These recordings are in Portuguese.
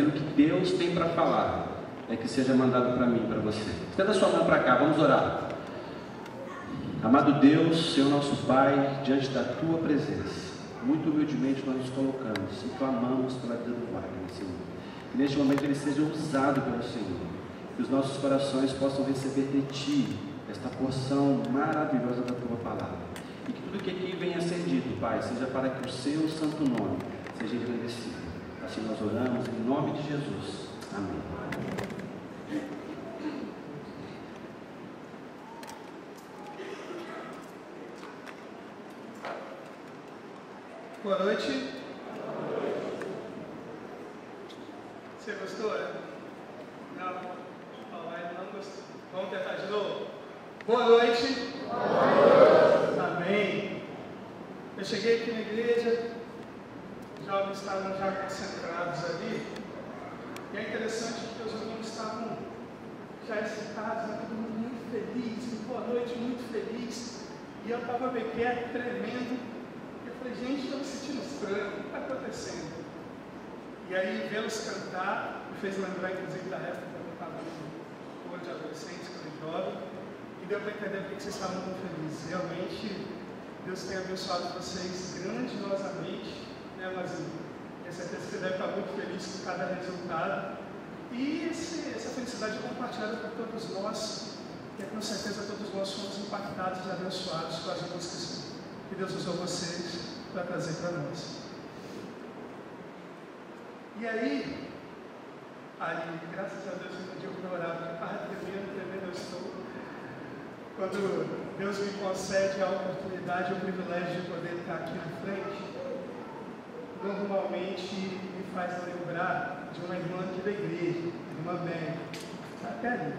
aquilo que Deus tem para falar é que seja mandado para mim, para você. Estenda a sua mão para cá, vamos orar. Amado Deus, Senhor nosso Pai, diante da Tua presença, muito humildemente nós nos colocamos e clamamos pela vida do Wagner, Senhor. Que neste momento ele seja usado pelo Senhor, que os nossos corações possam receber de Ti esta porção maravilhosa da Tua palavra, e que tudo que aqui venha a ser dito, Pai, seja para que o Seu santo nome seja engrandecido. Assim nós oramos em nome de Jesus. Amém. Boa noite. Você gostou? Não? Não gostou. Vamos tentar de novo? Boa noite. Amém. Eu cheguei aqui na igreja, os jovens estavam já concentrados ali, e é interessante que os jovens estavam já excitados, todo mundo muito feliz, boa noite, muito feliz, e eu estava bem quieto, tremendo. Eu falei, gente, estou me sentindo estranho, o que está acontecendo? E aí, vê-los cantar, me fez lembrar, inclusive, da época que eu estava no coro de adolescentes, quando jovem, e deu para entender por que vocês estavam tão felizes. Realmente, Deus tem abençoado vocês grandiosamente, né, mas tenho certeza que você deve estar muito feliz com cada resultado. E essa felicidade é compartilhada por todos nós, e com certeza todos nós somos impactados e abençoados com as músicas que Deus usou vocês para trazer para nós. E aí, graças a Deus, eu podia orar, porque estava tremendo, eu estou. Quando Deus me concede a oportunidade, o privilégio de poder estar aqui na frente, normalmente me faz lembrar de uma irmã aqui da igreja, irmã Mary, até ali.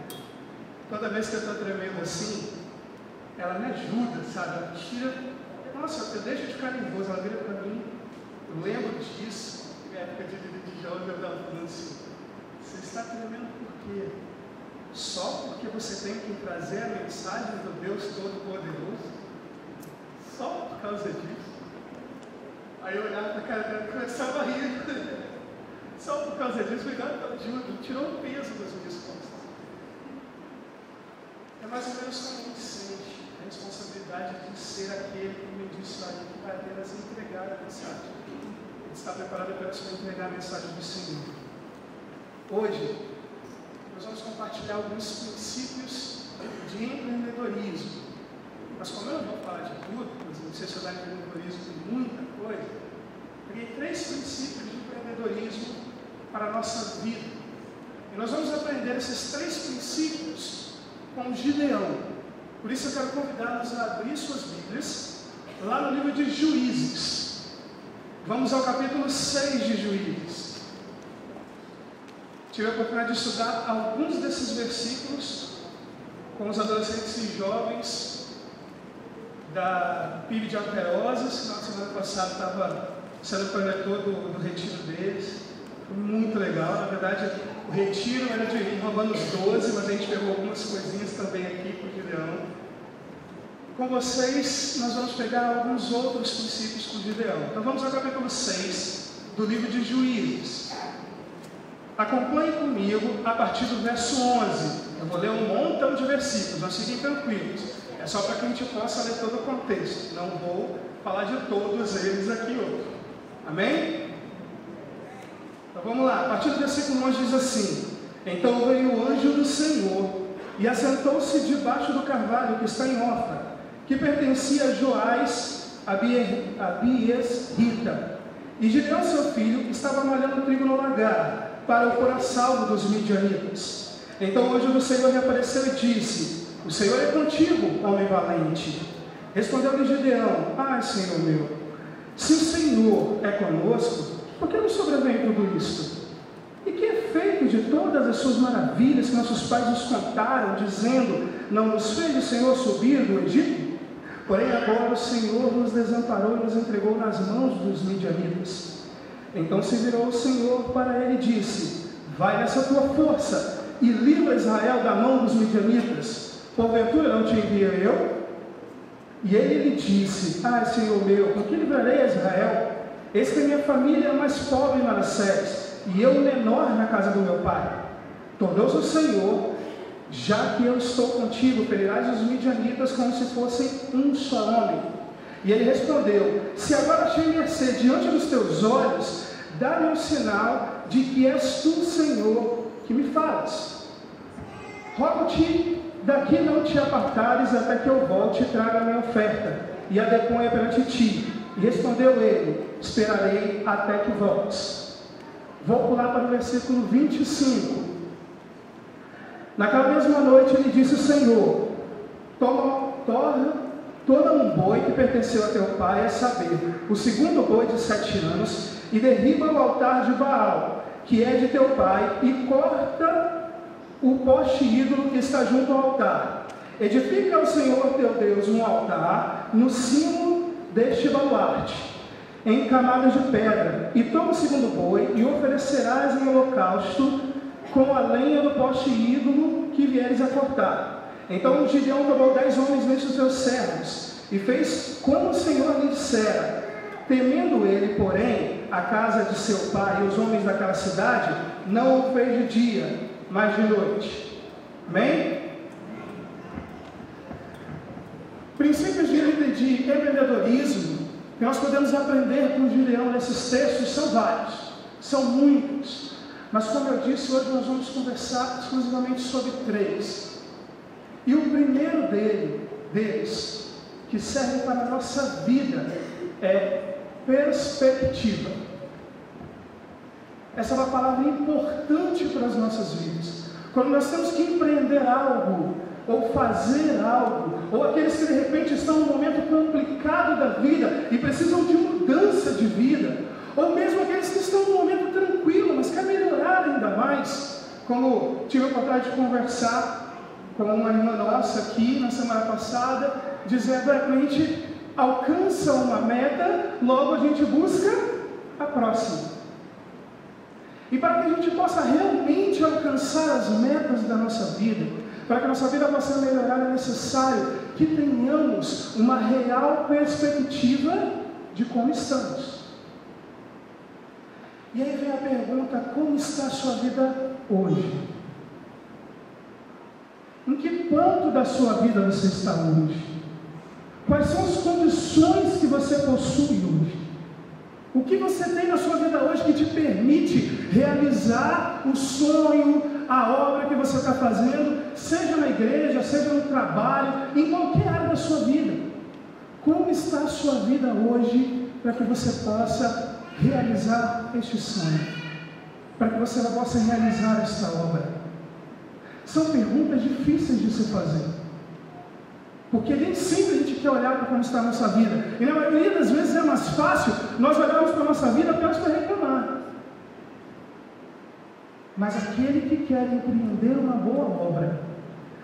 Toda vez que eu estou tremendo assim, ela me ajuda, sabe? Ela tira. Nossa, eu deixo de ficar nervoso, ela vira para mim, eu lembro disso, na época de jovem, eu estava falando assim, você está tremendo por quê? Só porque você tem que trazer a mensagem do Deus Todo-Poderoso? Só por causa disso? Aí eu olhava para a cara dela e começava a rir. Só por causa disso, obrigado pela ajuda, tirou o peso das minhas costas. É mais ou menos como a gente sente a responsabilidade de ser aquele que me disse ali que vai apenas entregar a mensagem. Ele está preparado apenas para entregar a mensagem do Senhor. Hoje, nós vamos compartilhar alguns princípios de empreendedorismo. Mas como eu não vou falar de tudo, não sei se eu dar empreendedorismo de muita coisa, peguei 3 princípios de empreendedorismo para a nossa vida. E nós vamos aprender esses 3 princípios com Gideão. Por isso eu quero convidá-los a abrir suas Bíblias, lá no livro de Juízes. Vamos ao capítulo 6 de Juízes. Tive a oportunidade de estudar alguns desses versículos com os adolescentes e jovens da PIB de Alterosas, que na semana passada estava sendo o projetor do retiro deles. Foi muito legal. Na verdade, o retiro era de Romanos 12, mas a gente pegou algumas coisinhas também aqui com o Gideão. Com vocês, nós vamos pegar alguns outros princípios com o Gideão. Então vamos ao capítulo 6 do livro de Juízes. Acompanhe comigo a partir do verso 11. Eu vou ler um montão de versículos, mas fiquem tranquilos. É só para que a gente possa ler todo o contexto. Não vou falar de todos eles aqui hoje. Amém? Então vamos lá. A partir do versículo 11 diz assim: Então veio o anjo do Senhor e assentou-se debaixo do carvalho que está em Ofra, que pertencia a Joás, a Biesrita. E Gideão, seu filho, estava malhando trigo no lagar, para o pôr a salvo dos midianitas. Então o anjo do Senhor lhe apareceu e disse: O Senhor é contigo, homem valente. Respondeu-lhe Gideão: Ai, Senhor meu, se o Senhor é conosco, por que nos sobrevém tudo isto? E que é feito de todas as suas maravilhas que nossos pais nos contaram, dizendo: Não nos fez o Senhor subir do Egito? Porém agora o Senhor nos desamparou e nos entregou nas mãos dos midianitas. Então se virou o Senhor para ele e disse: Vai nessa tua força e livra Israel da mão dos midianitas. Porventura não te enviei eu? E ele lhe disse: Ai, Senhor meu, por que livrarei a Israel? Eis que a minha família é a mais pobre em Manassés, e eu menor na casa do meu pai. Tornou-se o Senhor: já que eu estou contigo, ferirás os midianitas como se fossem um só homem. E ele respondeu: se agora achei mercê diante dos teus olhos, dá-me um sinal de que és tu, Senhor, que me falas. Rogo-te, daqui não te apartares até que eu volte e traga a minha oferta, e a deponha perante ti. E respondeu ele: esperarei até que voltes. Vou pular para o versículo 25. Naquela mesma noite lhe disse o Senhor: toma um boi que pertenceu a teu pai, a saber, o segundo boi de 7 anos, e derriba o altar de Baal, que é de teu pai, e corta o poste ídolo que está junto ao altar. Edifica ao Senhor teu Deus um altar no cimo deste baluarte, em camadas de pedra, e toma o segundo boi, e oferecerás em holocausto com a lenha do poste ídolo que vieres a cortar. Então Gideão tomou 10 homens dentre os seus servos, e fez como o Senhor lhe dissera. Temendo ele, porém, a casa de seu pai e os homens daquela cidade, não o fez de dia, mas de noite. Amém? Princípios de empreendedorismo que nós podemos aprender com Gideão nesses textos são vários, são muitos. Mas como eu disse, hoje nós vamos conversar exclusivamente sobre 3. E o primeiro deles, que serve para a nossa vida, é perspectiva. Essa é uma palavra importante para as nossas vidas. Quando nós temos que empreender algo, ou fazer algo, ou aqueles que de repente estão num momento complicado da vida e precisam de mudança de vida, ou mesmo aqueles que estão num momento tranquilo, mas querem melhorar ainda mais, como tive a oportunidade de conversar com uma irmã nossa aqui na semana passada, dizendo que a gente alcança uma meta, logo a gente busca a próxima. E para que a gente possa realmente alcançar as metas da nossa vida, para que a nossa vida possa melhorar, é necessário que tenhamos uma real perspectiva de como estamos. E aí vem a pergunta: como está a sua vida hoje? Em que ponto da sua vida você está hoje? Quais são as condições que você possui hoje? O que você tem na sua vida hoje que te permite realizar o sonho, a obra que você está fazendo, seja na igreja, seja no trabalho, em qualquer área da sua vida? Como está a sua vida hoje para que você possa realizar este sonho? Para que você possa realizar esta obra? São perguntas difíceis de se fazer, porque nem sempre a gente quer olhar para como está a nossa vida, e na maioria das vezes é mais fácil nós olharmos para a nossa vida apenas para reclamar. Mas aquele que quer empreender uma boa obra,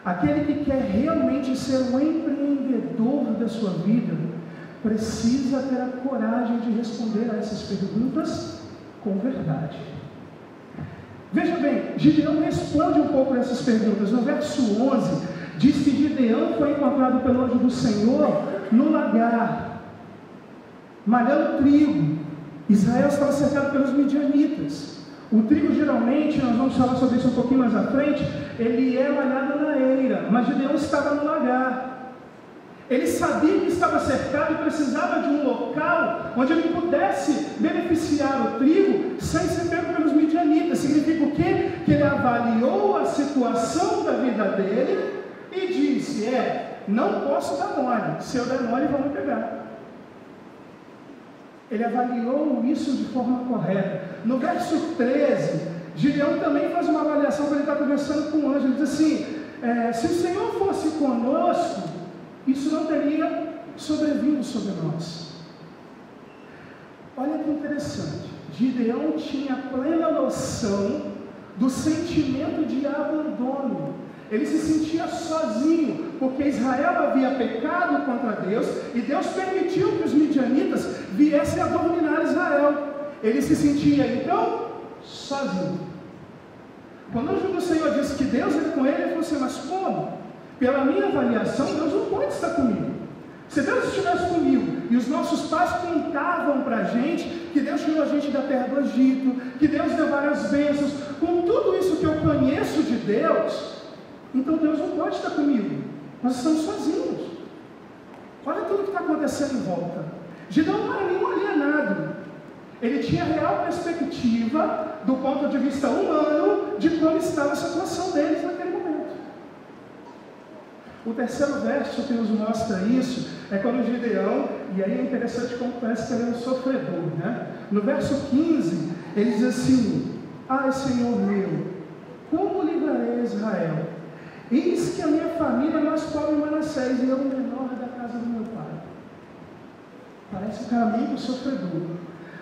aquele que quer realmente ser um empreendedor da sua vida, precisa ter a coragem de responder a essas perguntas com verdade. Veja bem, Gideão responde um pouco essas perguntas. No verso 11, diz que Gideão foi encontrado pelo anjo do Senhor no lagar, malhando trigo. Israel estava cercado pelos midianitas. O trigo, geralmente, nós vamos falar sobre isso um pouquinho mais à frente, ele é malhado na eira, mas Gideão estava no lagar. Ele sabia que estava cercado e precisava de um local onde ele pudesse beneficiar o trigo sem ser pego pelos midianitas. Significa o quê? Que ele avaliou a situação da vida dele e disse: não posso dar mole, se eu der mole vão me pegar. Ele avaliou isso de forma correta. No verso 13, Gideão também faz uma avaliação quando ele está conversando com o anjo. Ele diz assim: se o Senhor fosse conosco, isso não teria sobrevindo sobre nós. Olha que interessante, Gideão tinha plena noção do sentimento de abandono. Ele se sentia sozinho, porque Israel havia pecado contra Deus, e Deus permitiu que os midianitas viessem a dominar Israel. Ele se sentia então sozinho. Quando o anjo do Senhor disse que Deus era com ele, ele falou assim: mas como? Pela minha avaliação, Deus não pode estar comigo. Se Deus estivesse comigo, e os nossos pais contavam para a gente que Deus tirou a gente da terra do Egito, que Deus deu várias bênçãos. Com tudo isso que eu conheço de Deus, então Deus não pode estar comigo. Nós estamos sozinhos. Olha tudo que está acontecendo em volta. Gideão não era nenhum alienado. Ele tinha real perspectiva, do ponto de vista humano, de como estava a situação deles naquele momento. O terceiro verso que nos mostra isso é quando Gideão, e aí é interessante como parece que ele é um sofredor, né? No verso 15, ele diz assim: ai, Senhor meu, como livrarei Israel? Eis que a minha família é mais pobre em Manassés e eu o menor da casa do meu pai. Parece um cara muito sofredor.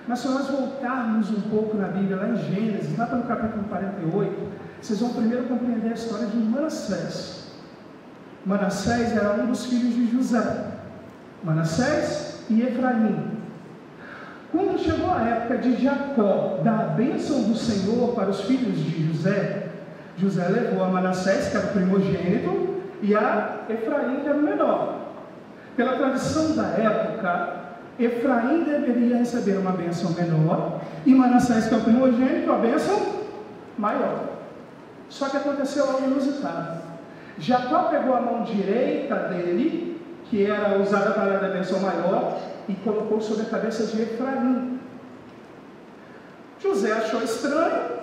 Mas se nós voltarmos um pouco na Bíblia, lá em Gênesis, lá para o capítulo 48, vocês vão primeiro compreender a história de Manassés. Manassés era um dos filhos de José. Manassés e Efraim. Quando chegou a época de Jacó dar a bênção do Senhor para os filhos de José, José levou a Manassés, que era o primogênito, e a Efraim, que era o menor. Pela tradição da época, Efraim deveria receber uma bênção menor, e Manassés, que é o primogênito, a bênção maior. Só que aconteceu algo inusitado. Jacó pegou a mão direita dele, que era usada para dar a bênção maior, e colocou sobre a cabeça de Efraim. José achou estranho,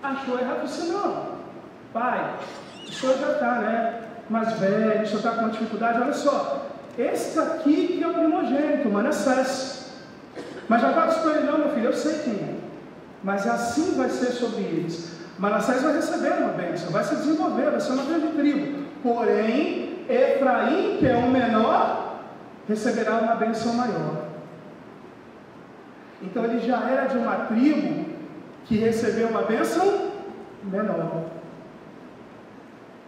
achou errado, disse: não, pai, o senhor já está, mais velho, o senhor está com dificuldade, olha só, esse aqui que é o primogênito, Manassés. Mas Jacó disse para ele: não, meu filho, eu sei quem é, mas assim vai ser sobre eles. Manassés vai receber uma bênção, vai se desenvolver, vai ser uma grande tribo. Porém, Efraim, que é o menor, receberá uma bênção maior. Então ele já era de uma tribo que recebeu uma bênção menor.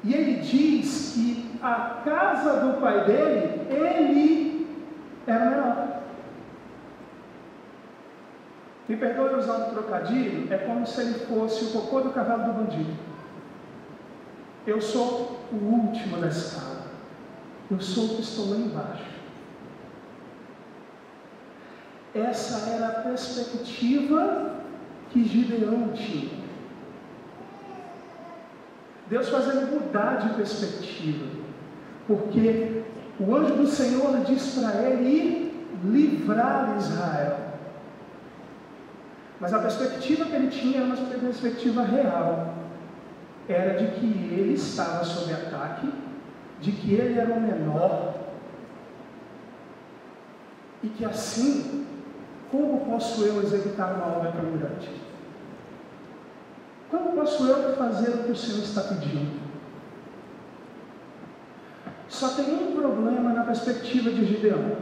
E ele diz que a casa do pai dele, ele era menor. Me perdoe usar um trocadilho, é como se ele fosse o cocô do cavalo do bandido. Eu sou o último da escala. Eu sou o que estou lá embaixo. Essa era a perspectiva que Gideão tinha. Deus faz ele mudar de perspectiva, porque o anjo do Senhor diz para ele ir livrar Israel. Mas a perspectiva que ele tinha era uma perspectiva real. Era de que ele estava sob ataque, de que ele era o menor, e que assim, como posso eu executar uma obra tão grande? Como posso eu fazer o que o Senhor está pedindo? Só tem um problema na perspectiva de Gideão.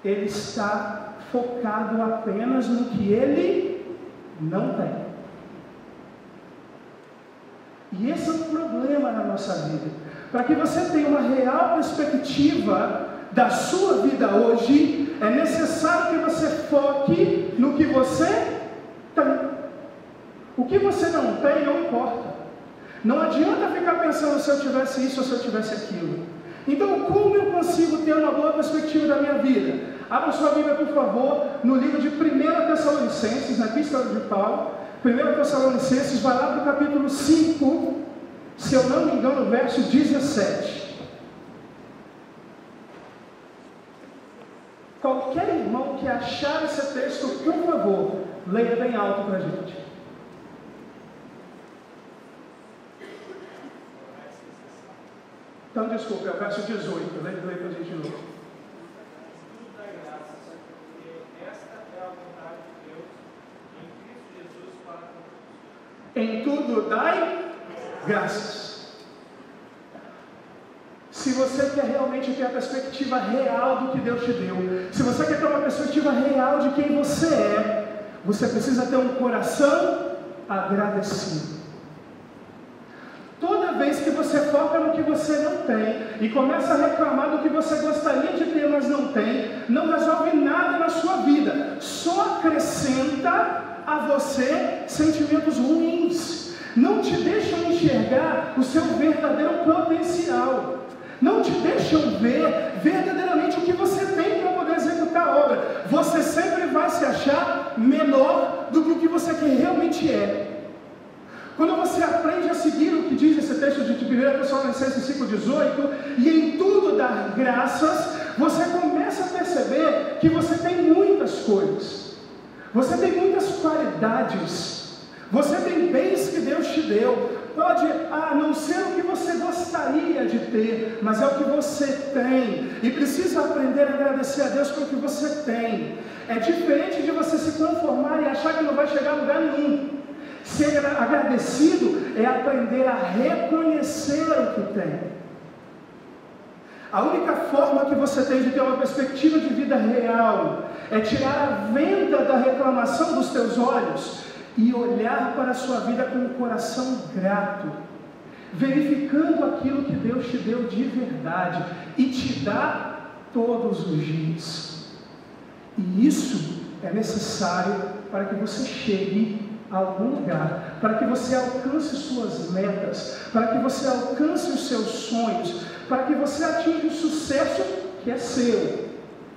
Ele está focado apenas no que ele não tem. E esse é um problema na nossa vida. Para que você tenha uma real perspectiva da sua vida hoje, é necessário que você foque no que você tem. O que você não tem não importa. Não adianta ficar pensando se eu tivesse isso ou se eu tivesse aquilo. Então, como eu consigo ter uma boa perspectiva da minha vida? Abra sua Bíblia, por favor, no livro de 1 Tessalonicenses, na Epístola de Paulo. 1 Tessalonicenses, vai lá para o capítulo 5, se eu não me engano, verso 17. Qualquer irmão que achar esse texto, por favor, leia bem alto para a gente. Então, desculpe, é o verso 18, leia para a gente de novo. Em tudo dai graças. Se você quer realmente ter a perspectiva real do que Deus te deu, se você quer ter uma perspectiva real de quem você é, você precisa ter um coração agradecido. Toda vez que você foca no que você não tem e começa a reclamar do que você gostaria de ter, mas não tem, não resolve nada na sua vida, só acrescenta a você sentimentos ruins, não te deixam enxergar o seu verdadeiro potencial. não te deixam ver verdadeiramente o que você tem para poder executar a obra. Você sempre vai se achar menor do que o que você realmente é. Quando você aprende a seguir o que diz esse texto de 1 Tessalonicenses 5,18, e em tudo dar graças, você começa a perceber que você tem muitas coisas, você tem muitas qualidades, você tem bens que Deus te deu. Pode não ser o que você gostaria de ter, mas é o que você tem, e precisa aprender a agradecer a Deus pelo que você tem. É diferente de você se conformar e achar que não vai chegar a lugar nenhum. Ser agradecido é aprender a reconhecer o que tem. A única forma que você tem de ter uma perspectiva de vida real é tirar a venda da reclamação dos teus olhos e olhar para a sua vida com um coração grato, verificando aquilo que Deus te deu de verdade e te dá todos os dias. E isso é necessário para que você chegue a algum lugar, para que você alcance suas metas, para que você alcance os seus sonhos, para que você atinja o sucesso que é seu.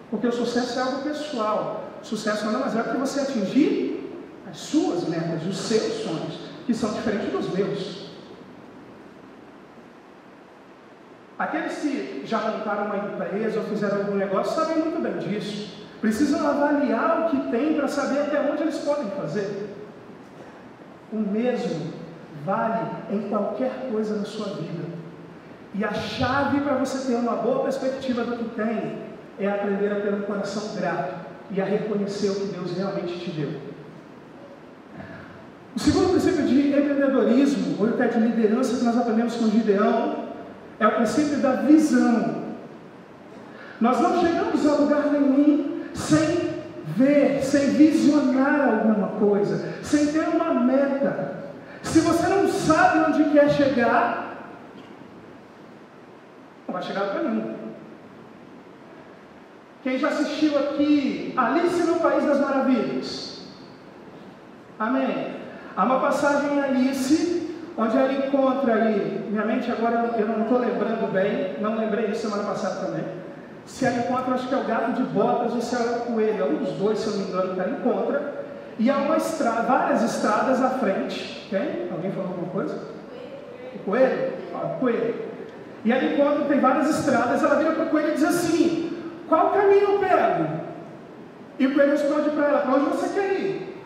Porque o sucesso é algo pessoal. O sucesso não é que você atingir as suas metas, os seus sonhos, que são diferentes dos meus. Aqueles que já montaram uma empresa ou fizeram algum negócio sabem muito bem disso. Precisam avaliar o que tem para saber até onde eles podem fazer. O mesmo vale em qualquer coisa na sua vida. E a chave para você ter uma boa perspectiva do que tem é aprender a ter um coração grato e a reconhecer o que Deus realmente te deu. O segundo princípio de empreendedorismo, ou até de liderança que nós aprendemos com Gideão, é o princípio da visão. Nós não chegamos a lugar nenhum sem ver, sem visionar alguma coisa, sem ter uma meta. Se você não sabe onde quer chegar, não vai chegar a lugar nenhum. Quem já assistiu aqui Alice no País das Maravilhas? Amém? Há uma passagem em Alice, onde ela encontra ali, minha mente agora eu não estou lembrando bem, não lembrei isso semana passada também, se ela encontra, acho que é o gato de botas ou se é o coelho, é um dos dois, se eu não me engano, que ela encontra, e há uma estrada, várias estradas à frente. Quem? Alguém falou alguma coisa? O coelho? O coelho. E ela encontra, tem várias estradas, ela vira para o coelho e diz assim: qual caminho eu pego? E o coelho responde para ela: para onde você quer ir?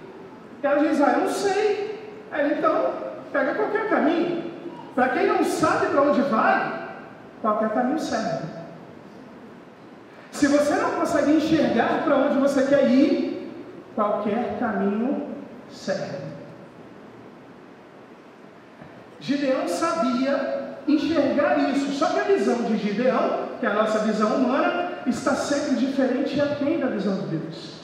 Ela diz: eu não sei. Aí ele: então, pega qualquer caminho. Para quem não sabe para onde vai, qualquer caminho serve. Se você não consegue enxergar para onde você quer ir, qualquer caminho serve. Gideão sabia enxergar isso, só que a visão de Gideão, que é a nossa visão humana, está sempre diferente aquém da visão de Deus.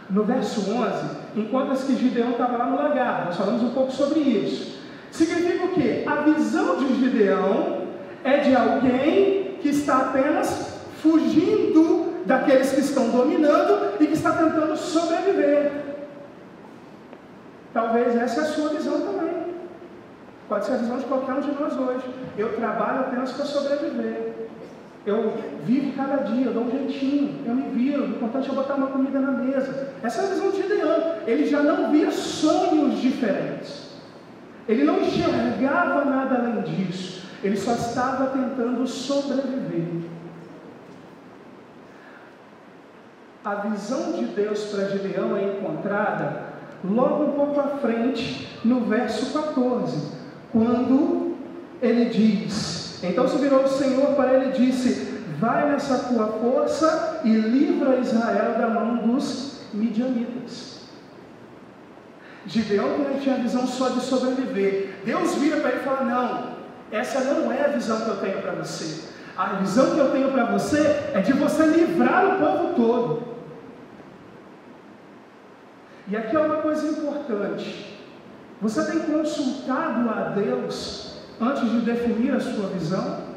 No verso 11, encontra-se que Gideão estava lá no lagar, nós falamos um pouco sobre isso. Significa o quê? A visão de Gideão é de alguém que está apenas fugindo daqueles que estão dominando e que está tentando sobreviver. Talvez essa é a sua visão também. Pode ser a visão de qualquer um de nós hoje. Eu trabalho apenas para sobreviver. Eu vivo cada dia, eu dou um jeitinho, eu me viro, o importante é botar uma comida na mesa. Essa é a visão de Gideão. Ele já não via sonhos diferentes. Ele não enxergava nada além disso. Ele só estava tentando sobreviver. A visão de Deus para Gideão é encontrada logo um pouco à frente, no verso 14, quando ele diz: então se virou o Senhor para ele e disse: vai nessa tua força e livra Israel da mão dos midianitas. Gideão tinha a visão só de sobreviver. Deus vira para ele e fala: não, essa não é a visão que eu tenho para você. A visão que eu tenho para você é de você livrar o povo todo. E aqui é uma coisa importante: você tem consultado a Deus antes de definir a sua visão?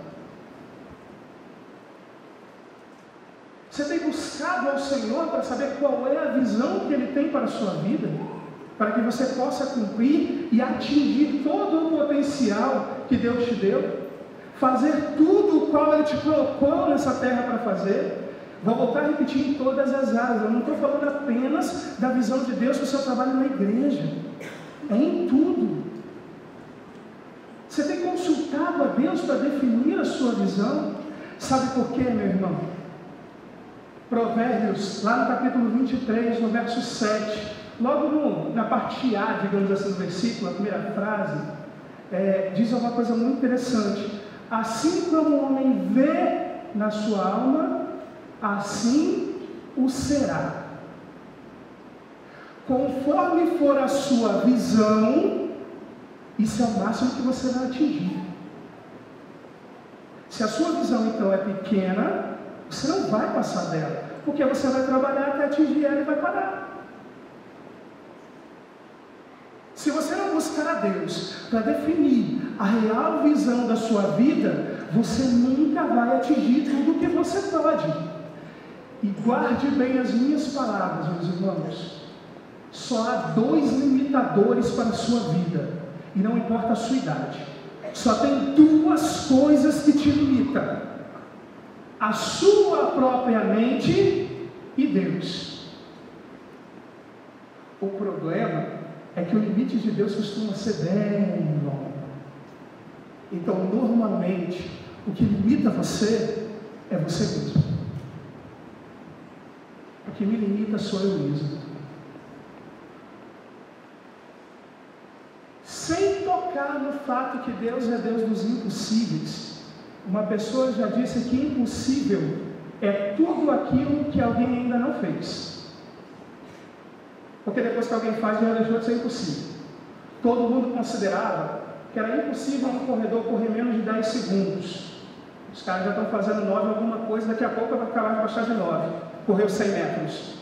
Você tem buscado ao Senhor para saber qual é a visão que Ele tem para a sua vida? Para que você possa cumprir e atingir todo o potencial que Deus te deu? fazer tudo o qual Ele te colocou nessa terra para fazer. Vou voltar a repetir em todas as áreas. Eu não estou falando apenas da visão de Deus para o seu trabalho na igreja. É em tudo. Você tem consultado a Deus para definir a sua visão? Sabe por quê, meu irmão? Provérbios, lá no capítulo 23, no verso 7, logo na parte A, digamos assim, do versículo, a primeira frase, diz uma coisa muito interessante. Assim como o homem vê na sua alma, assim o será. Conforme for a sua visão, isso é o máximo que você vai atingir. Se a sua visão então é pequena, você não vai passar dela, porque você vai trabalhar até atingir ela e vai parar. Se você não buscar a Deus para definir a real visão da sua vida, você nunca vai atingir tudo o que você pode. E guarde bem as minhas palavras, meus irmãos. Só há 2 limitadores para a sua vida, e não importa a sua idade. Só tem 2 coisas que te limitam: a sua própria mente e Deus. O problema é que o limite de Deus costuma ser bem longo. Então, normalmente, o que limita você é você mesmo. O que me limita sou eu mesmo. Sem tocar no fato que Deus é Deus dos impossíveis, uma pessoa já disse que impossível é tudo aquilo que alguém ainda não fez. Porque depois que alguém faz, já deixou de ser impossível. Todo mundo considerava que era impossível um corredor correr menos de 10 segundos. Os caras já estão fazendo 9 alguma coisa, daqui a pouco vai acabar de baixar de 9. Correu 100 metros.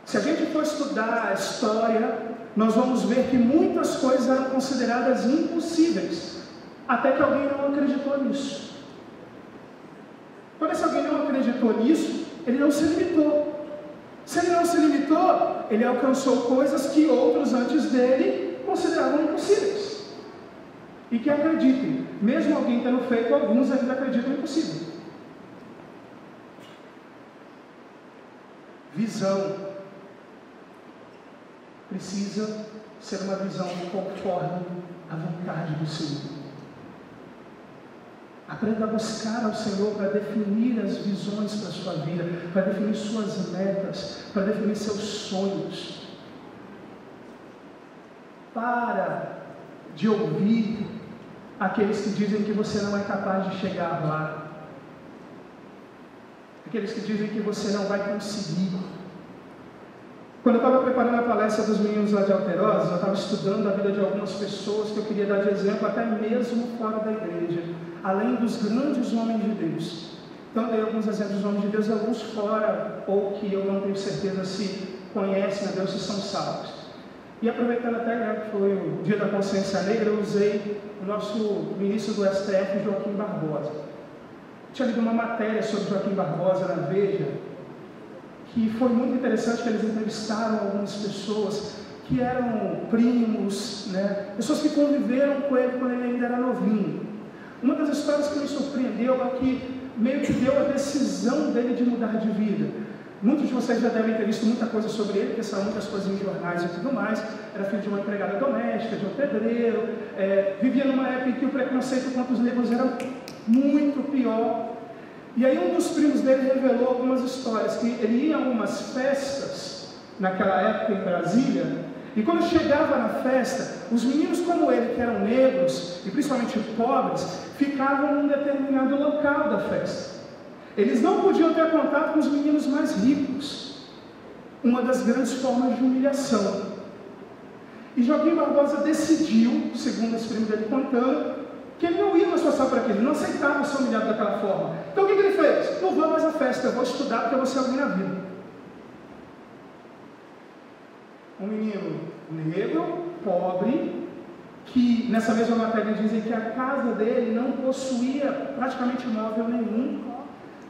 Se a gente for estudar a história, nós vamos ver que muitas coisas eram consideradas impossíveis, até que alguém não acreditou nisso. Quando esse alguém não acreditou nisso, ele não se limitou. Se ele não se limitou, ele alcançou coisas que outros antes dele consideravam impossíveis. E que acreditem, mesmo alguém tendo feito, alguns ainda acreditam impossível. Visão precisa ser uma visão conforme a vontade do Senhor. Aprenda a buscar ao Senhor para definir as visões para a sua vida, para definir suas metas, para definir seus sonhos. Para de ouvir aqueles que dizem que você não é capaz de chegar lá, aqueles que dizem que você não vai conseguir. Quando eu estava preparando a palestra dos meninos lá de Alterosas, eu estava estudando a vida de algumas pessoas que eu queria dar de exemplo, até mesmo fora da igreja, além dos grandes homens de Deus. Então eu dei alguns exemplos dos homens de Deus, alguns fora, ou que eu não tenho certeza se conhecem a Deus, se são salvos. E aproveitando até que foi o Dia da Consciência Negra, eu usei o nosso ministro do STF, Joaquim Barbosa. Eu tinha lido uma matéria sobre Joaquim Barbosa na Veja, que foi muito interessante, que eles entrevistaram algumas pessoas que eram primos, pessoas que conviveram com ele quando ele ainda era novinho. Uma das histórias que me surpreendeu é que meio que deu a decisão dele de mudar de vida. Muitos de vocês já devem ter visto muita coisa sobre ele, porque são muitas coisas em jornais e tudo mais. Era filho de uma empregada doméstica, de um pedreiro, vivia numa época em que o preconceito contra os negros era muito pior. E aí um dos primos dele revelou algumas histórias, que ele ia a algumas festas, naquela época em Brasília, e quando chegava na festa, os meninos como ele, que eram negros, e principalmente pobres, ficavam num determinado local da festa. Eles não podiam ter contato com os meninos mais ricos, uma das grandes formas de humilhação. E Joaquim Barbosa decidiu, segundo esse primo dele contando, que ele não ia mais passar por aquilo, ele não aceitava ser humilhado daquela forma. Então o que ele fez? Não vou mais à festa, eu vou estudar porque eu vou ser alguém na vida. Um menino negro, pobre, que nessa mesma matéria dizem que a casa dele não possuía praticamente móvel nenhum,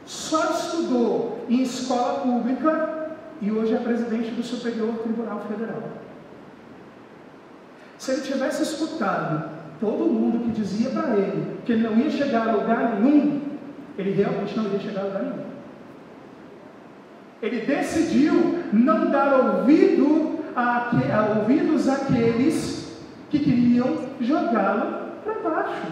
só estudou em escola pública e hoje é presidente do Superior Tribunal Federal. Se ele tivesse escutado todo mundo que dizia para ele que ele não ia chegar a lugar nenhum, ele realmente não ia chegar a lugar nenhum. Ele decidiu não dar ouvidos àqueles que queriam jogá-lo para baixo.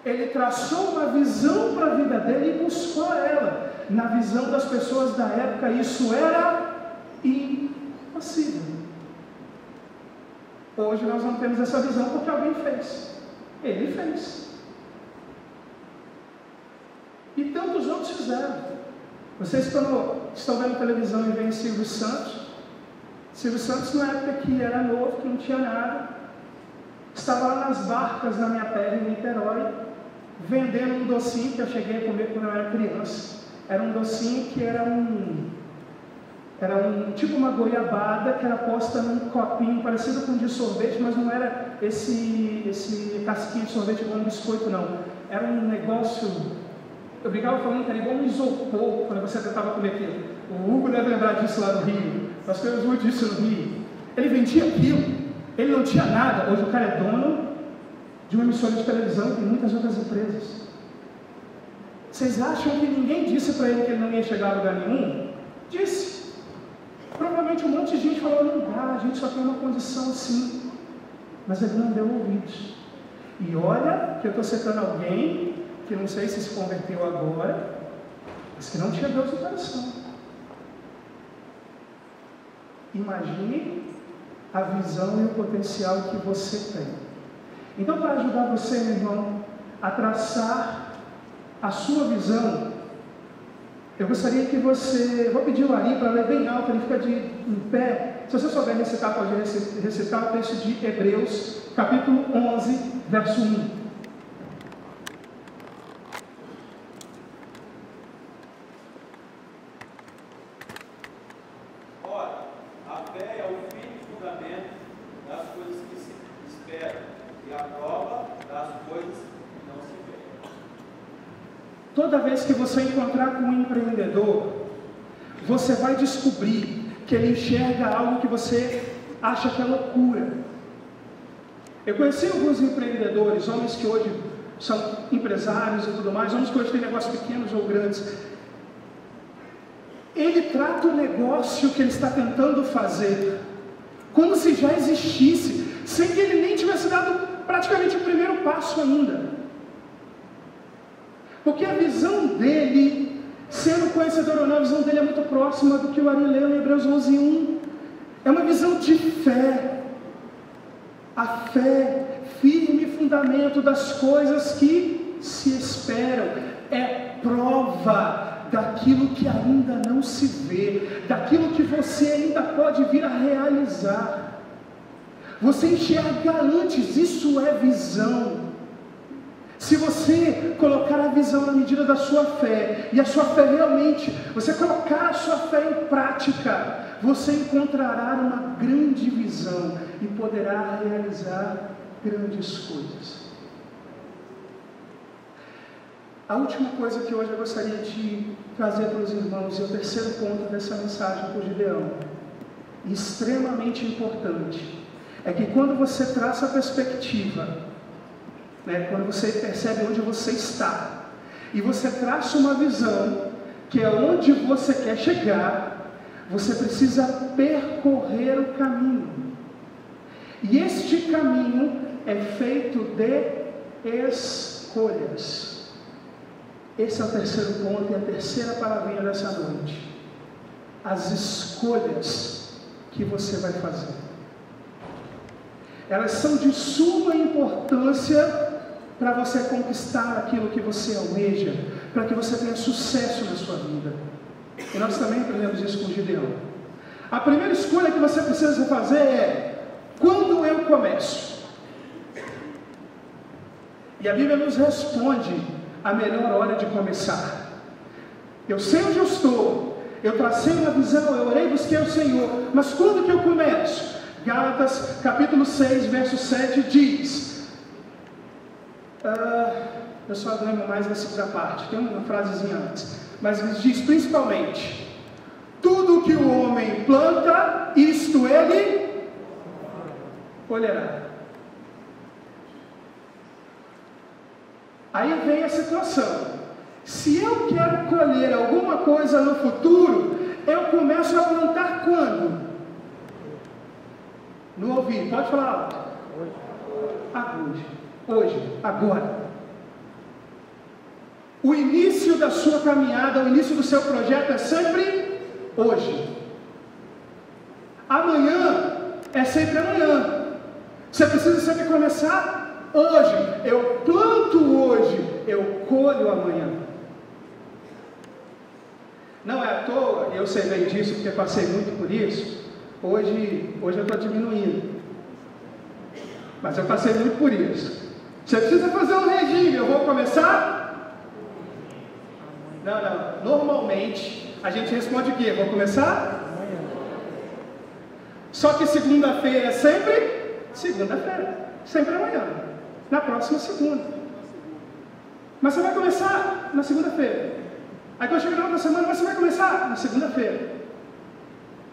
Ele traçou uma visão para a vida dele e buscou ela. Na visão das pessoas da época, isso era impossível. Hoje nós não temos essa visão porque alguém fez. Ele fez. E tantos outros fizeram. Vocês, quando estão vendo televisão e veem Silvio Santos, na época que era novo, que não tinha nada, estava lá nas barcas na minha terra, em Niterói, vendendo um docinho que eu cheguei a comer quando eu era criança. Era um docinho que era tipo uma goiabada que era posta num copinho parecido com um de sorvete, mas não era esse casquinho de sorvete igual um biscoito, não. Era um negócio, eu brigava falando que era igual um isopor quando você tentava comer aquilo. O Hugo deve lembrar disso lá no Rio, nós temos muito disso no Rio. Ele vendia aquilo, ele não tinha nada. Hoje o cara é dono de uma emissora de televisão e muitas outras empresas. Vocês acham que ninguém disse para ele que ele não ia chegar a lugar nenhum? Disse. Provavelmente um monte de gente falou, não dá, a gente só tem uma condição assim. Mas ele não deu ouvidos. E olha que eu estou citando alguém que não sei se converteu agora, mas que não tinha Deus no coração. Imagine a visão e o potencial que você tem. Então, para ajudar você, meu irmão, a traçar a sua visão, eu gostaria que você, vou pedir o Ari para ler bem alto, ele fica em pé. Se você souber recitar, pode recitar o texto de Hebreus, capítulo 11, verso 1. Toda vez que você encontrar com um empreendedor, você vai descobrir que ele enxerga algo que você acha que é loucura. Eu conheci alguns empreendedores, homens que hoje são empresários e tudo mais, homens que hoje têm negócios pequenos ou grandes. Ele trata o negócio que ele está tentando fazer como se já existisse, sem que ele nem tivesse dado praticamente o primeiro passo ainda. Porque a visão dele, sendo conhecedor ou não, a visão dele é muito próxima do que o Ari leu em Hebreus 11:1. É uma visão de fé. A fé, firme fundamento das coisas que se esperam. É prova daquilo que ainda não se vê, daquilo que você ainda pode vir a realizar. Você enxerga antes, isso é visão. Se você colocar a visão na medida da sua fé, e a sua fé realmente, você colocar a sua fé em prática, você encontrará uma grande visão e poderá realizar grandes coisas. A última coisa que hoje eu gostaria de trazer para os irmãos, e o terceiro ponto dessa mensagem por Gideão, extremamente importante, é que quando você traça a perspectiva, quando você percebe onde você está, e você traça uma visão, que é onde você quer chegar, você precisa percorrer o caminho. E este caminho é feito de escolhas. Esse é o terceiro ponto e a terceira palavrinha dessa noite. As escolhas que você vai fazer. Elas são de suma importância para você conquistar aquilo que você almeja, para que você tenha sucesso na sua vida. E nós também aprendemos isso com Gideão. A primeira escolha que você precisa fazer é: quando eu começo? E a Bíblia nos responde a melhor hora de começar. Eu sei onde eu estou, eu tracei uma visão, eu orei e busquei o Senhor, mas quando que eu começo? Gálatas capítulo 6, verso 7 diz... eu só lembro mais da segunda parte, tem uma frasezinha antes, mas ele diz principalmente: tudo que o homem planta, isto ele colherá. Aí vem a situação. Se eu quero colher alguma coisa no futuro, eu começo a plantar quando? No ouvido. Pode falar alto. Hoje. Agora. O início da sua caminhada, o início do seu projeto é sempre hoje. Amanhã é sempre amanhã. Você precisa sempre começar hoje. Eu planto hoje, eu colho amanhã. Não é à toa, eu sei bem disso porque passei muito por isso. Hoje eu estou diminuindo. Mas eu passei muito por isso. Você precisa fazer um regime, eu vou começar? Não. Normalmente, a gente responde o quê? Vou começar? Amanhã. Só que segunda-feira é sempre? Segunda-feira. Sempre amanhã. Na próxima segunda. Mas você vai começar na segunda-feira. Aí quando chegar na outra semana, você vai começar na segunda-feira.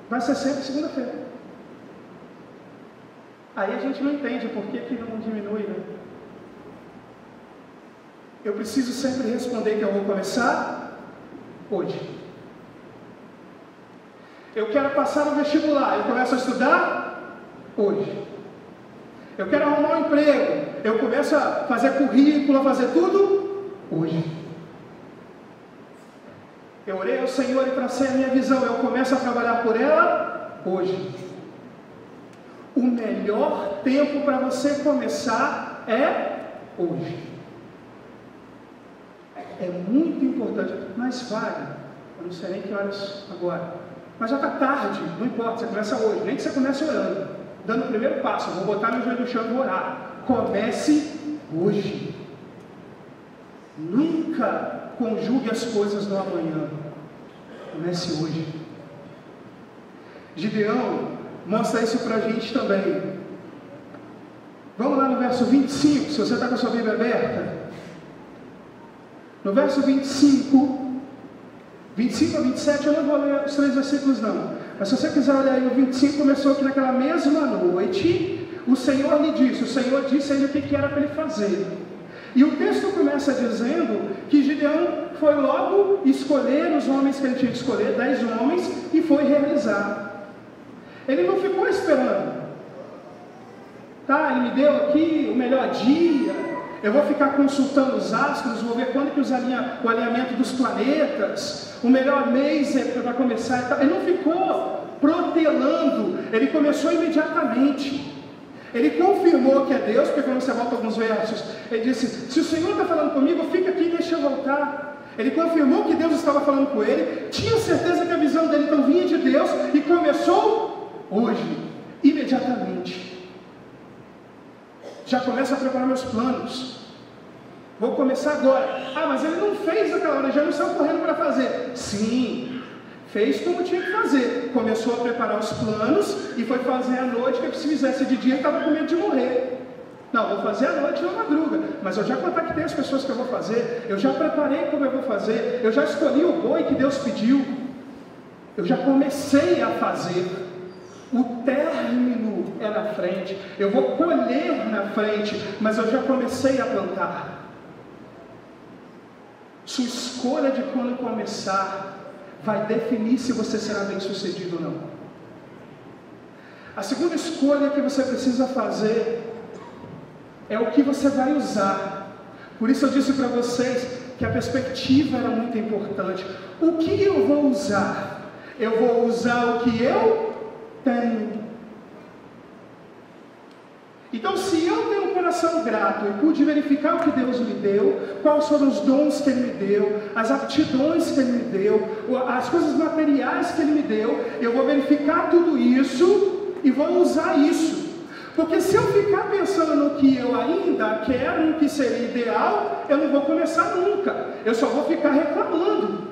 Vai ser sempre segunda-feira. Aí a gente não entende por que não diminui, né? Eu preciso sempre responder que eu vou começar hoje. Eu quero passar no vestibular, eu começo a estudar hoje. Eu quero arrumar um emprego, eu começo a fazer currículo, a fazer tudo hoje. Eu orei ao Senhor e tracei a minha visão, eu começo a trabalhar por ela hoje. O melhor tempo para você começar é hoje. É muito importante, mas vale. Eu não sei nem que horas agora, mas já está tarde, não importa, você começa hoje, nem que você comece orando, dando o primeiro passo, vou botar meu joelho no chão e vou orar. Comece hoje. Nunca conjugue as coisas no amanhã. Comece hoje. Gideão mostra isso para a gente também. Vamos lá no verso 25, se você está com a sua Bíblia aberta. No verso 25 a 27, eu não vou ler os 3 versículos não. Mas se você quiser olhar aí, o 25 começou que naquela mesma noite, o Senhor lhe disse, o Senhor disse a ele o que era para ele fazer. E o texto começa dizendo que Gideão foi logo escolher os homens que ele tinha que escolher, 10 homens, e foi realizar. Ele não ficou esperando. Tá, ele me deu aqui o melhor dia, eu vou ficar consultando os astros, vou ver quando que o alinhamento dos planetas, o melhor mês para começar. Ele não ficou protelando, ele começou imediatamente. Ele confirmou que é Deus, porque quando você volta alguns versos, ele disse, se o Senhor está falando comigo, fica aqui e deixa eu voltar. Ele confirmou que Deus estava falando com ele, tinha certeza que a visão dele então vinha de Deus, e começou hoje, imediatamente. Já começa a preparar meus planos. Vou começar agora. Ah, mas ele não fez naquela hora, já não saiu correndo para fazer. Sim, fez como tinha que fazer. Começou a preparar os planos e foi fazer à noite, que se fizesse de dia, estava com medo de morrer. Não, vou fazer à noite ou à madruga. Mas eu já contactei as pessoas que eu vou fazer. Eu já preparei como eu vou fazer. Eu já escolhi o boi que Deus pediu. Eu já comecei a fazer. O término é na frente, eu vou colher na frente, mas eu já comecei a plantar. Sua escolha de quando começar vai definir se você será bem sucedido ou não. A segunda escolha que você precisa fazer é o que você vai usar. Por isso eu disse para vocês que a perspectiva era muito importante. O que eu vou usar? Eu vou usar o que eu tenho. Então, se eu tenho um coração grato e pude verificar o que Deus me deu, quais foram os dons que Ele me deu, as aptidões que Ele me deu, as coisas materiais que Ele me deu, eu vou verificar tudo isso e vou usar isso. Porque se eu ficar pensando no que eu ainda quero, no que seria ideal, eu não vou começar nunca. Eu só vou ficar reclamando.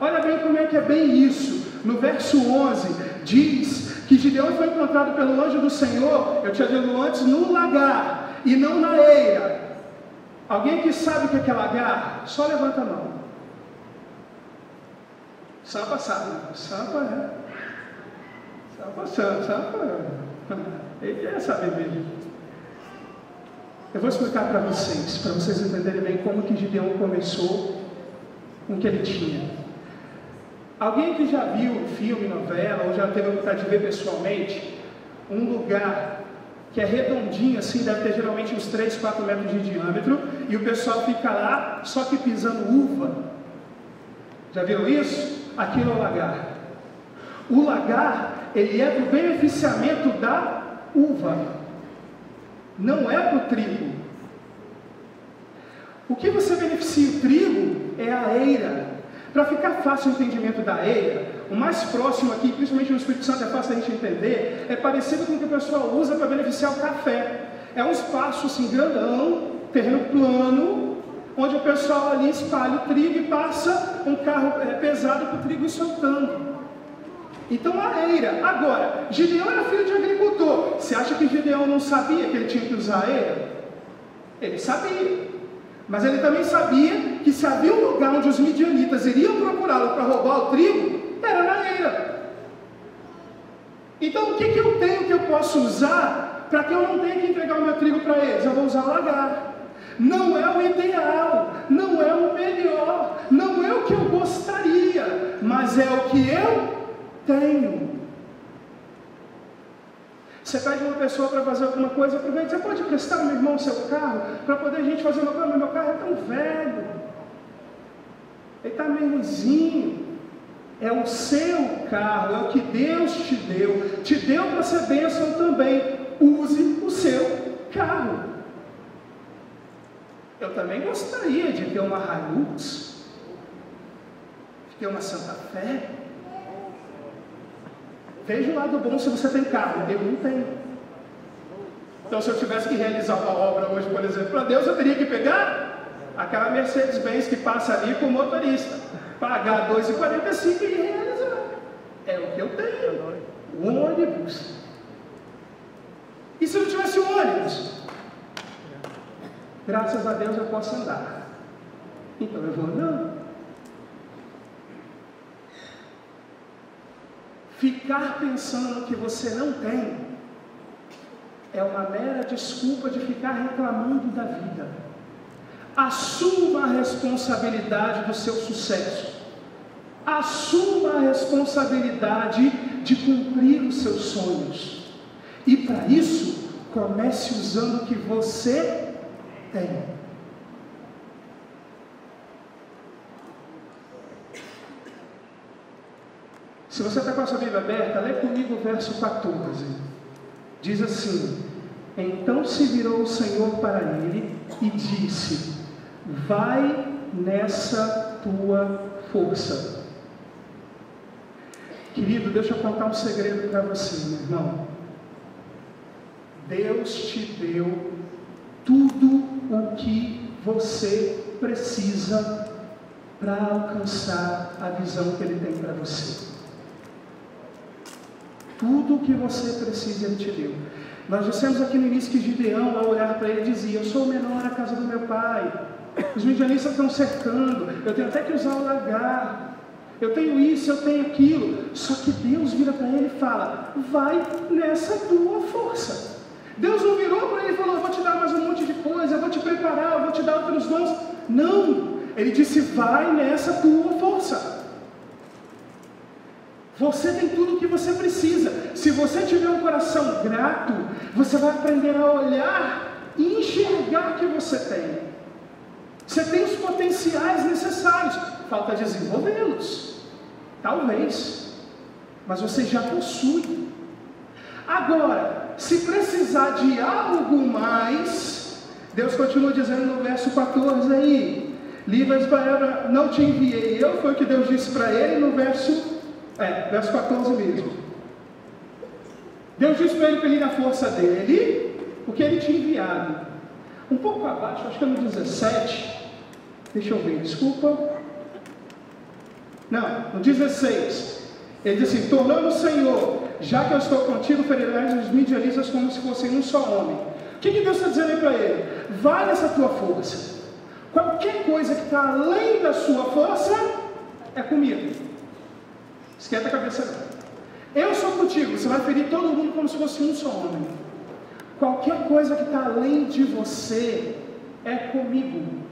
Olha bem como é que é bem isso. No verso 11, diz que Gideão foi encontrado pelo anjo do Senhor, eu tinha dito antes, no lagar, e não na eira. Alguém que sabe o que é lagar? Só levanta a mão. Sampa sabe, né? Sampa Sampa. Ele quer saber mesmo. Eu vou explicar para vocês entenderem bem como que Gideão começou com o que ele tinha. Alguém que já viu filme, novela, ou já teve a vontade de ver pessoalmente, um lugar que é redondinho assim, deve ter geralmente uns 3, 4 metros de diâmetro, e o pessoal fica lá só que pisando uva. Já viram isso? Aquilo é o lagar. O lagar, ele é para o beneficiamento da uva, não é para o trigo. O que você beneficia o trigo é a eira. Para ficar fácil o entendimento da eira, o mais próximo aqui, principalmente no Espírito Santo, é fácil a gente entender, é parecido com o que o pessoal usa para beneficiar o café. É um espaço assim grandão, terreno plano, onde o pessoal ali espalha o trigo e passa um carro pesado para o trigo ir soltando. Então a eira. Agora, Gideão era filho de agricultor. Você acha que Gideão não sabia que ele tinha que usar a eira? Ele sabia. Mas ele também sabia que se havia um lugar onde os midianitas iriam procurá-lo para roubar o trigo, era na eira. Então o que eu tenho que eu posso usar para que eu não tenha que entregar o meu trigo para eles? Eu vou usar o lagar. Não é o ideal, não é o melhor, não é o que eu gostaria, mas é o que eu tenho. Você pede uma pessoa para fazer alguma coisa, aproveita, você pode prestar, meu irmão, o seu carro, para poder a gente fazer uma coisa, mas meu carro é tão velho, ele está meio ruizinho. É o seu carro, é o que Deus te deu para ser bênção também. Use o seu carro. Eu também gostaria de ter uma Hilux, de ter uma Santa Fé. Veja o lado bom se você tem carro, eu não tenho. Então se eu tivesse que realizar uma obra hoje, por exemplo, para Deus, eu teria que pegar aquela Mercedes-Benz que passa ali com o motorista, pagar R$2,45 e realizar. É o que eu tenho, o ônibus. E se eu não tivesse um ônibus? Graças a Deus eu posso andar. Então eu vou andando. Ficar pensando no que você não tem é uma mera desculpa de ficar reclamando da vida. Assuma a responsabilidade do seu sucesso. Assuma a responsabilidade de cumprir os seus sonhos. E para isso, comece usando o que você tem. Se você está com a sua Bíblia aberta, lê comigo o verso 14. Diz assim: então se virou o Senhor para ele e disse: vai nessa tua força. Querido, deixa eu contar um segredo para você, meu irmão. Deus te deu tudo o que você precisa para alcançar a visão que Ele tem para você. Tudo o que você precisa Ele te deu. Nós dissemos aqui no início que Gideão, ao olhar para ele, dizia: eu sou o menor na casa do meu pai, os midianitas estão cercando, eu tenho até que usar o lagar, eu tenho isso, eu tenho aquilo. Só que Deus vira para ele e fala: vai nessa tua força. Deus não virou para ele e falou: eu vou te dar mais um monte de coisa, eu vou te preparar, eu vou te dar outros dons. Não, Ele disse: vai nessa tua força. Você tem tudo o que você precisa. Se você tiver um coração grato, você vai aprender a olhar e enxergar o que você tem. Você tem os potenciais necessários, falta desenvolvê-los, talvez, mas você já possui. Agora, se precisar de algo mais, Deus continua dizendo no verso 14 aí: livra Israel, não te enviei eu, foi o que Deus disse para ele no verso 14 mesmo. Deus disse para ele ir na força dele, porque ele tinha enviado. Um pouco abaixo, acho que é no 17, deixa eu ver, desculpa. Não, no 16, ele diz assim: tornou-me o Senhor, já que eu estou contigo, ferirás os midianitas como se fossem um só homem. O que Deus está dizendo aí para ele? Vai nessa tua força. Qualquer coisa que está além da sua força é comigo. Esquenta a cabeça não. Eu sou contigo, você vai ferir todo mundo como se fosse um só homem. Qualquer coisa que está além de você é comigo.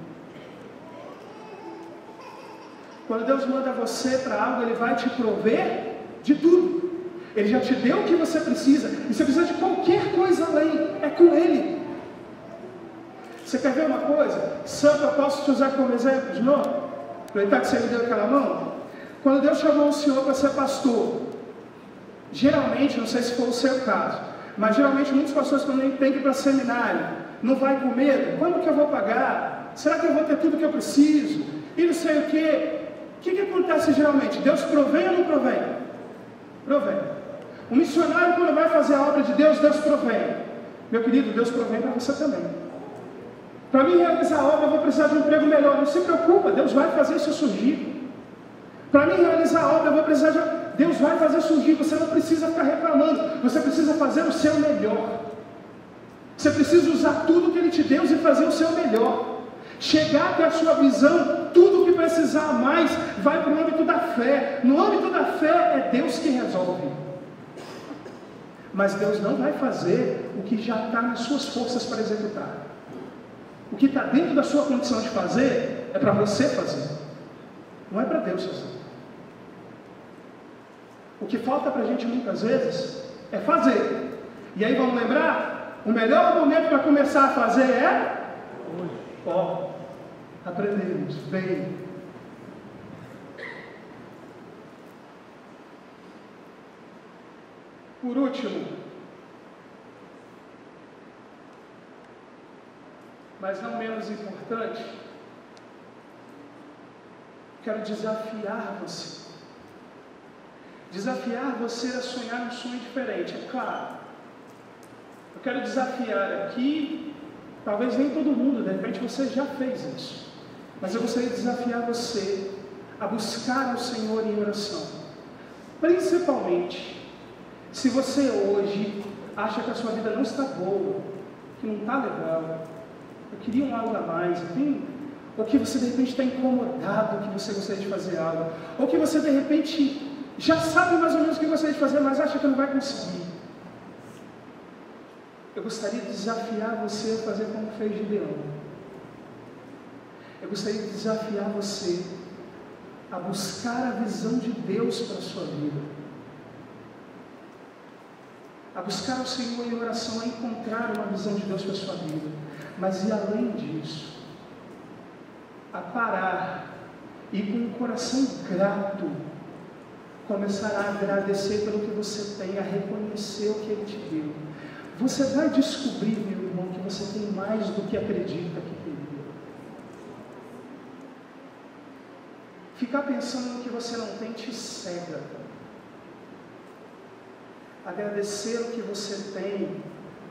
Quando Deus manda você para algo, Ele vai te prover de tudo. Ele já te deu o que você precisa. E você precisa de qualquer coisa além, é com Ele. Você quer ver uma coisa? Santo, eu posso te usar como exemplo de novo? Aproveitar que você me deu aquela mão. Quando Deus chamou o senhor para ser pastor, geralmente, não sei se foi o seu caso, mas geralmente muitos pastores quando tem que ir para seminário, não vai com medo. Quando que eu vou pagar? Será que eu vou ter tudo que eu preciso? E não sei o quê. O que acontece geralmente? Deus provém ou não provém? Provém. O missionário, quando vai fazer a obra de Deus, Deus provém. Meu querido, Deus provém para você também. Para mim realizar a obra, eu vou precisar de um emprego melhor. Não se preocupa, Deus vai fazer isso surgir. Para mim realizar a obra, eu vou precisar de... Deus vai fazer surgir. Você não precisa ficar reclamando. Você precisa fazer o seu melhor. Você precisa usar tudo que Ele te deu e fazer o seu melhor. Chegar até a sua visão, tudo o que precisar mais, vai para o âmbito da fé. No âmbito da fé, é Deus que resolve. Mas Deus não vai fazer o que já está nas suas forças para executar. O que está dentro da sua condição de fazer, é para você fazer. Não é para Deus fazer. O que falta para a gente muitas vezes, é fazer. E aí vamos lembrar, o melhor momento para começar a fazer é... Ó, aprendemos bem. Por último, mas não menos importante, quero desafiar você. Desafiar você a sonhar um sonho diferente, é claro. Eu quero desafiar aqui, talvez nem todo mundo, de repente você já fez isso. Mas eu gostaria de desafiar você a buscar o Senhor em oração. Principalmente, se você hoje acha que a sua vida não está boa, que não está legal, eu queria um algo a mais, ou que você de repente está incomodado, que você gostaria de fazer algo, ou que você de repente já sabe mais ou menos o que gostaria de fazer, mas acha que não vai conseguir. Eu gostaria de desafiar você a fazer como fez Gideão. Eu gostaria de desafiar você a buscar a visão de Deus para a sua vida. A buscar o Senhor em oração, a encontrar uma visão de Deus para a sua vida. Mas e além disso, a parar e com um coração grato, começar a agradecer pelo que você tem, a reconhecer o que Ele te deu. Você vai descobrir, meu irmão, que você tem mais do que acredita que queria. Ficar pensando no que você não tem te cega. Agradecer o que você tem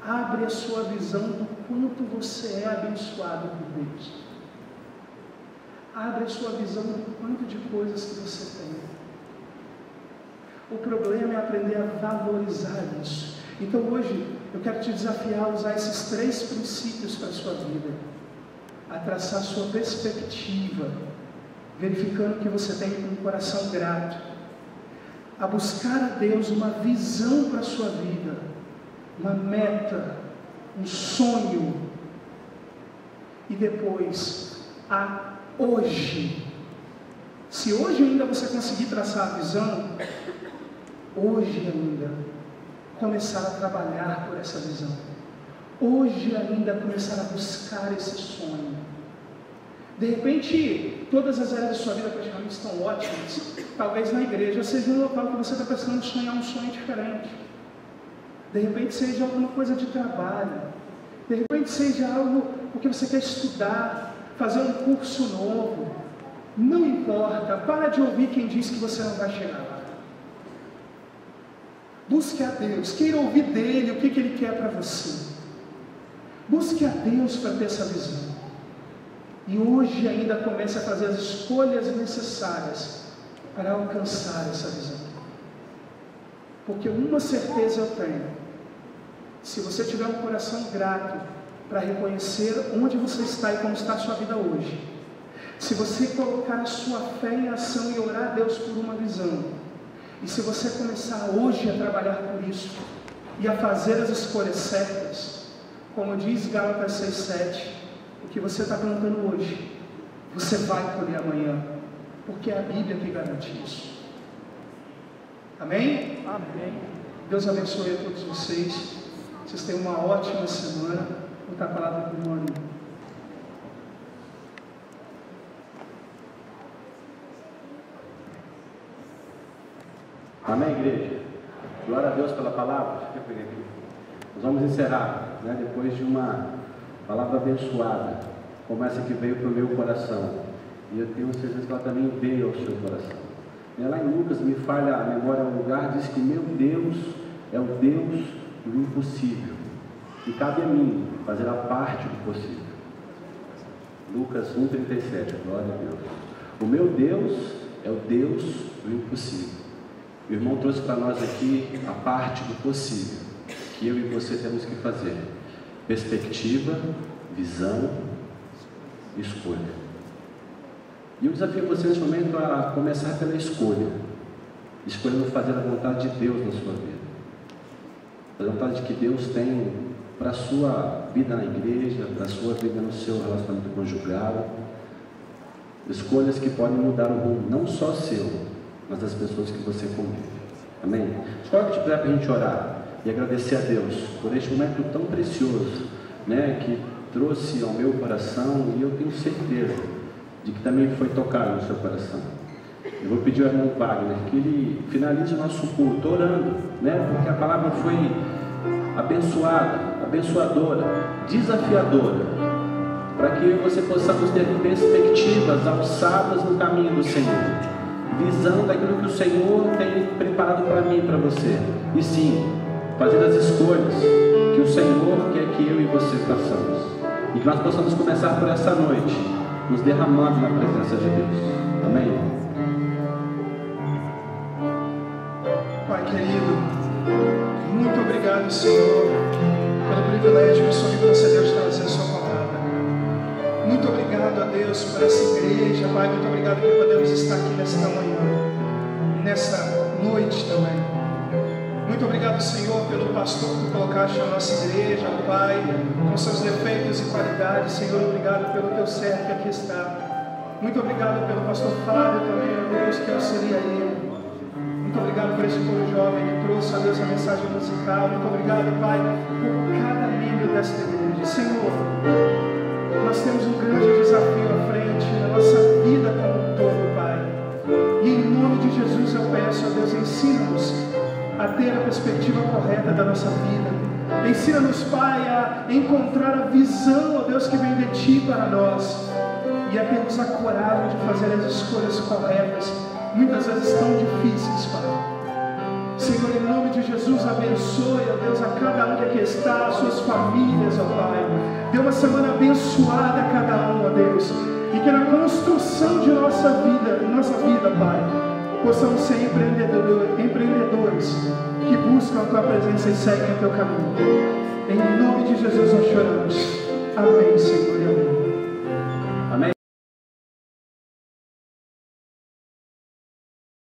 abre a sua visão do quanto você é abençoado por Deus. Abre a sua visão do quanto de coisas que você tem. O problema é aprender a valorizar isso. Então hoje eu quero te desafiar a usar esses 3 princípios para a sua vida. A traçar a sua perspectiva, verificando que você tem um coração grato. A buscar a Deus uma visão para a sua vida, uma meta, um sonho. E depois, a hoje. Se hoje ainda você conseguir traçar a visão, hoje ainda começar a trabalhar por essa visão. Hoje ainda começar a buscar esse sonho. De repente, todas as áreas da sua vida praticamente estão ótimas. Talvez na igreja seja um local que você está precisando sonhar um sonho diferente. De repente seja alguma coisa de trabalho. De repente seja algo porque você quer estudar, fazer um curso novo. Não importa, para de ouvir quem diz que você não vai chegar lá. Busque a Deus, queira ouvir dele o que Ele quer para você. Busque a Deus para ter essa visão. E hoje ainda comece a fazer as escolhas necessárias para alcançar essa visão. Porque uma certeza eu tenho: se você tiver um coração grato para reconhecer onde você está e como está a sua vida hoje, se você colocar a sua fé em ação e orar a Deus por uma visão, e se você começar hoje a trabalhar por isso, e a fazer as escolhas certas, como diz Gálatas 6,7, o que você está plantando hoje, você vai colher amanhã, porque é a Bíblia que garante isso. Amém? Amém. Deus abençoe a todos vocês. Vocês tenham uma ótima semana. Vou dar a palavra para o irmão. Amém, igreja? Glória a Deus pela palavra. Nós vamos encerrar, depois de uma palavra abençoada, como essa que veio para o meu coração. E eu tenho certeza que ela também veio ao seu coração. Lá em Lucas, me falha a memória um lugar, diz que meu Deus é o Deus do impossível. E cabe a mim fazer a parte do possível. Lucas 1,37, glória a Deus. O meu Deus é o Deus do impossível. O irmão trouxe para nós aqui a parte do possível, que eu e você temos que fazer. Perspectiva, visão, escolha. E eu desafio você nesse momento a começar pela escolha. Escolhendo fazer a vontade de Deus na sua vida. A vontade que Deus tem para a sua vida na igreja, para a sua vida no seu relacionamento conjugal. Escolhas que podem mudar o rumo, não só seu, mas das pessoas que você convive. Amém? Escolha que tiver para a gente orar e agradecer a Deus por este momento tão precioso, que trouxe ao meu coração, e eu tenho certeza de que também foi tocado no seu coração. Eu vou pedir ao irmão Wagner que ele finalize o nosso culto orando, porque a palavra foi abençoada, abençoadora, desafiadora, para que eu e você possamos ter perspectivas alçadas no caminho do Senhor, visão daquilo que o Senhor tem preparado para mim e para você, e sim, fazer as escolhas que o Senhor quer que eu e você façamos, e que nós possamos começar por essa noite, nos derramando na presença de Deus. Amém? Pai querido, muito obrigado, Senhor, pelo privilégio que o Senhor me concedeu de trazer a sua palavra. Muito obrigado a Deus por essa igreja, Pai. Muito obrigado que podemos estar aqui nesta manhã, nessa noite também. Muito obrigado, Senhor, pelo pastor que tu colocaste na nossa igreja, Pai, com seus defeitos e qualidades. Senhor, obrigado pelo teu servo que aqui está. Muito obrigado pelo pastor Fábio também, ó Deus, que auxilia ele. Muito obrigado por esse povo jovem que trouxe, ó Deus, a mensagem musical. Muito obrigado, Pai, por cada membro desta igreja. Senhor, nós temos um grande desafio à frente na nossa vida como um todo, Pai. E em nome de Jesus eu peço, ó Deus, ensina-nos a ter a perspectiva correta da nossa vida. Ensina-nos, Pai, a encontrar a visão, ó Deus, que vem de Ti para nós, e a termos a coragem de fazer as escolhas corretas, muitas vezes tão difíceis, Pai. Senhor, em nome de Jesus, abençoe, ó Deus, a cada um que aqui está, as suas famílias, ó Pai. Dê uma semana abençoada a cada um, ó Deus, e que na construção de nossa vida, Pai, possamos ser empreendedores que buscam a Tua presença e seguem o Teu caminho. Em nome de Jesus nós choramos. Amém, Senhor.